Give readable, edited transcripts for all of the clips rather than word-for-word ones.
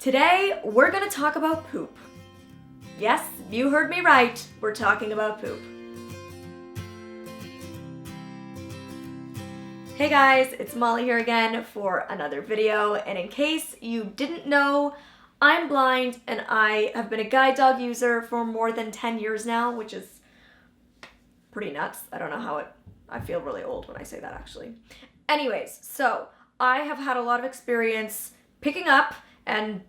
Today, we're gonna talk about poop. Yes, you heard me right, we're talking about poop. Hey guys, it's Molly here again for another video, and in case you didn't know, I'm blind and I have been a guide dog user for more than 10 years now, which is pretty nuts. I don't know how I feel really old when I say that actually. Anyways, so I have had a lot of experience picking up and,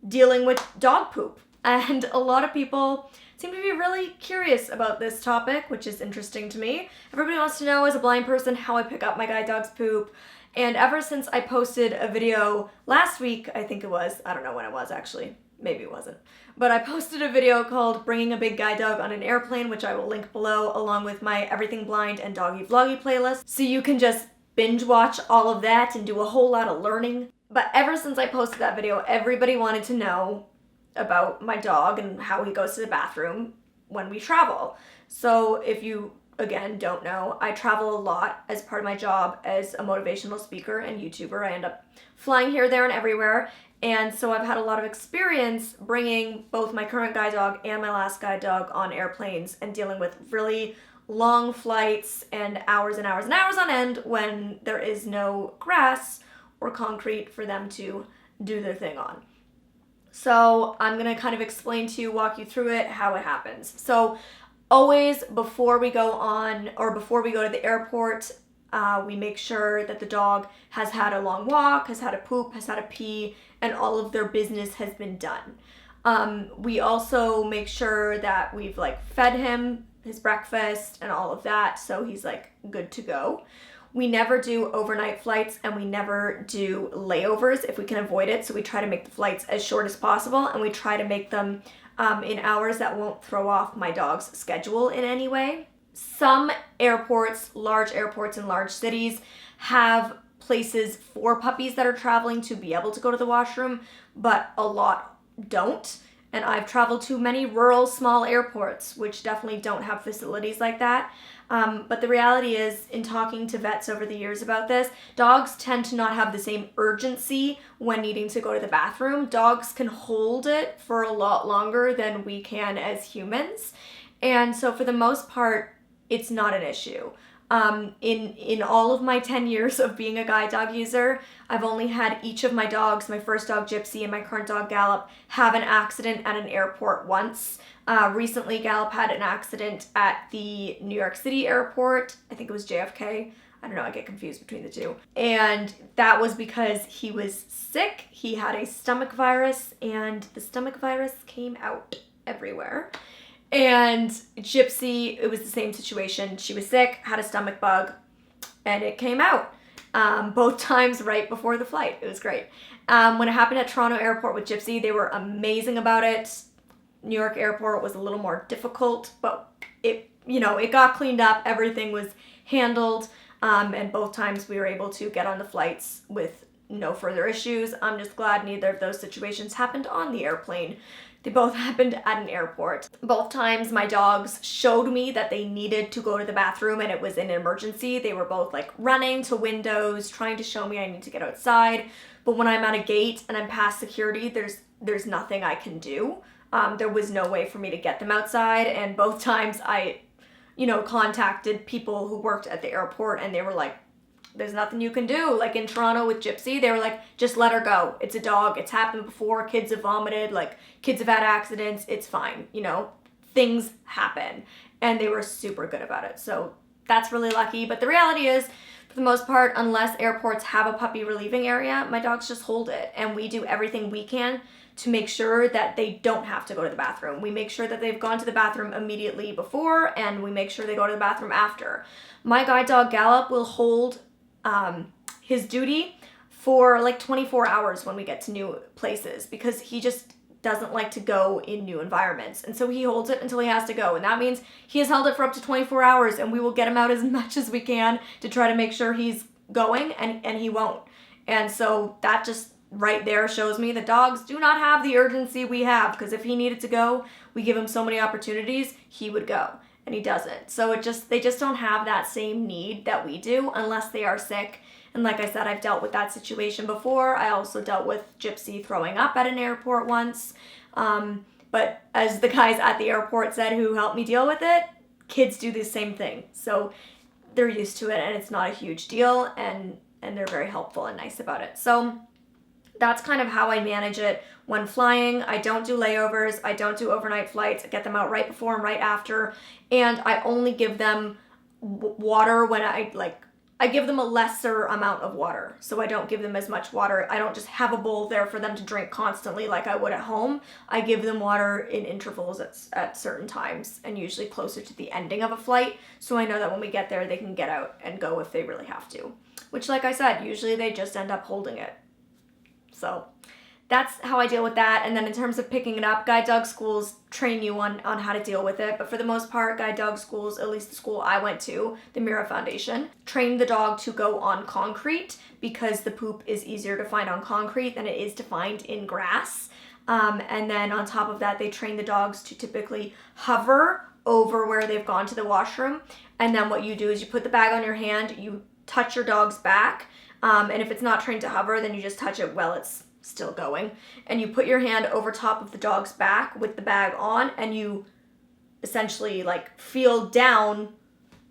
dealing with dog poop. And a lot of people seem to be really curious about this topic, which is interesting to me. Everybody wants to know, as a blind person, how I pick up my guide dog's poop. And ever since I posted a video last week, I think it was, I don't know when it was actually, maybe it wasn't, but I posted a video called Bringing a Big Guide Dog on an Airplane, which I will link below, along with my Everything Blind and Doggy Vloggy playlist. So you can just binge watch all of that and do a whole lot of learning. But ever since I posted that video, everybody wanted to know about my dog and how he goes to the bathroom when we travel. So if you, again, don't know, I travel a lot as part of my job as a motivational speaker and YouTuber. I end up flying here, there, and everywhere. And so I've had a lot of experience bringing both my current guide dog and my last guide dog on airplanes and dealing with really long flights and hours and hours and hours on end when there is no grass or concrete for them to do their thing on. So I'm gonna kind of explain to you, walk you through it, how it happens. So always before we go on, or before we go to the airport, we make sure that the dog has had a long walk, has had a poop, has had a pee, and all of their business has been done. We also make sure that we've fed him his breakfast and all of that, so he's good to go. We never do overnight flights and we never do layovers if we can avoid it. So we try to make the flights as short as possible, and we try to make them in hours that won't throw off my dog's schedule in any way. Some airports, large airports in large cities, have places for puppies that are traveling to be able to go to the washroom, but a lot don't. And I've traveled to many rural small airports which definitely don't have facilities like that. But the reality is, in talking to vets over the years about this, dogs tend to not have the same urgency when needing to go to the bathroom. Dogs can hold it for a lot longer than we can as humans. And so for the most part, it's not an issue. In all of my 10 years of being a guide dog user, I've only had each of my dogs, my first dog Gypsy and my current dog Gallop, have an accident at an airport once. Recently, Gallop had an accident at the New York City airport. I think it was JFK. I don't know, I get confused between the two. And that was because he was sick. He had a stomach virus, and the stomach virus came out everywhere. And Gypsy, it was the same situation. She was sick, had a stomach bug, and it came out. Both times right before the flight. It was great. When it happened at Toronto Airport with Gypsy, they were amazing about it. New York Airport was a little more difficult, but it got cleaned up. Everything was handled, and both times we were able to get on the flights with no further issues. I'm just glad neither of those situations happened on the airplane. They both happened at an airport. Both times my dogs showed me that they needed to go to the bathroom and it was an emergency. They were both running to windows, trying to show me I need to get outside. But when I'm at a gate and I'm past security, there's nothing I can do. There was no way for me to get them outside, and both times I, contacted people who worked at the airport, and they were like, there's nothing you can do. In Toronto with Gypsy, they were like, just let her go. It's a dog. It's happened before. Kids have vomited. Kids have had accidents. It's fine. Things happen. And they were super good about it. So that's really lucky. But the reality is, for the most part, unless airports have a puppy relieving area, my dogs just hold it. And we do everything we can to make sure that they don't have to go to the bathroom. We make sure that they've gone to the bathroom immediately before, and we make sure they go to the bathroom after. My guide dog Gallop will hold his duty for 24 hours when we get to new places, because he just doesn't like to go in new environments. And so he holds it until he has to go. And that means he has held it for up to 24 hours, and we will get him out as much as we can to try to make sure he's going, and he won't. And so that just right there shows me that dogs do not have the urgency we have, because if he needed to go, we give him so many opportunities, he would go. And he doesn't. So they just don't have that same need that we do unless they are sick And like I said, I've dealt with that situation before. I also dealt with Gypsy throwing up at an airport once. But as the guys at the airport said who helped me deal with it, kids do the same thing. So they're used to it and it's not a huge deal, and they're very helpful and nice about it. So that's kind of how I manage it when flying. I don't do layovers. I don't do overnight flights. I get them out right before and right after. And I only give them water when I give them a lesser amount of water. So I don't give them as much water. I don't just have a bowl there for them to drink constantly like I would at home. I give them water in intervals at certain times, and usually closer to the ending of a flight. So I know that when we get there, they can get out and go if they really have to. Which, like I said, usually they just end up holding it. So that's how I deal with that. And then in terms of picking it up, guide dog schools train you on how to deal with it. But for the most part, guide dog schools, at least the school I went to, the Mira Foundation, train the dog to go on concrete because the poop is easier to find on concrete than it is to find in grass. And then on top of that, they train the dogs to typically hover over where they've gone to the washroom. And then what you do is you put the bag on your hand, you touch your dog's back. And if it's not trained to hover, then you just touch it while it's still going. And you put your hand over top of the dog's back with the bag on, and you essentially like feel down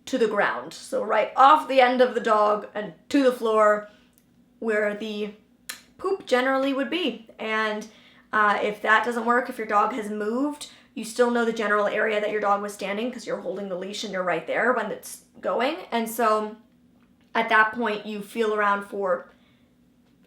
to the ground. So right off the end of the dog and to the floor where the poop generally would be. And if that doesn't work, if your dog has moved, you still know the general area that your dog was standing because you're holding the leash and you're right there when it's going. And so at that point, you feel around for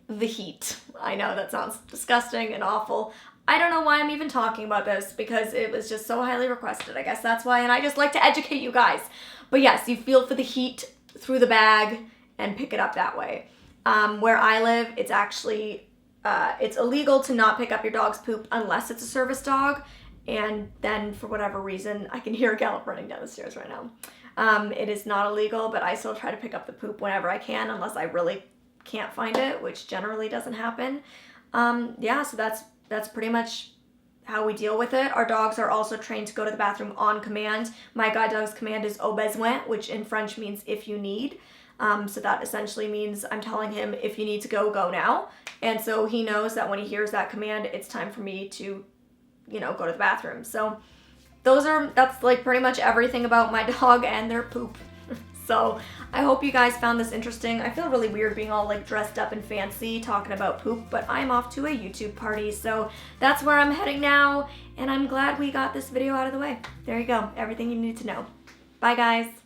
the heat. I know that sounds disgusting and awful. I don't know why I'm even talking about this because it was just so highly requested. I guess that's why, and I just like to educate you guys. But yes, you feel for the heat through the bag and pick it up that way. Where I live, it's actually, it's illegal to not pick up your dog's poop unless it's a service dog. And then for whatever reason, I can hear a Gallop running down the stairs right now. It is not illegal, but I still try to pick up the poop whenever I can unless I really can't find it, which generally doesn't happen. Yeah, so that's pretty much how we deal with it. Our dogs are also trained to go to the bathroom on command. My guide dog's command is au besoin, which in French means if you need. So that essentially means I'm telling him if you need to go, go now. And so he knows that when he hears that command, it's time for me to, go to the bathroom. So that's like pretty much everything about my dog and their poop. So I hope you guys found this interesting. I feel really weird being all like dressed up and fancy talking about poop, but I'm off to a YouTube party. So that's where I'm heading now. And I'm glad we got this video out of the way. There you go. Everything you need to know. Bye guys.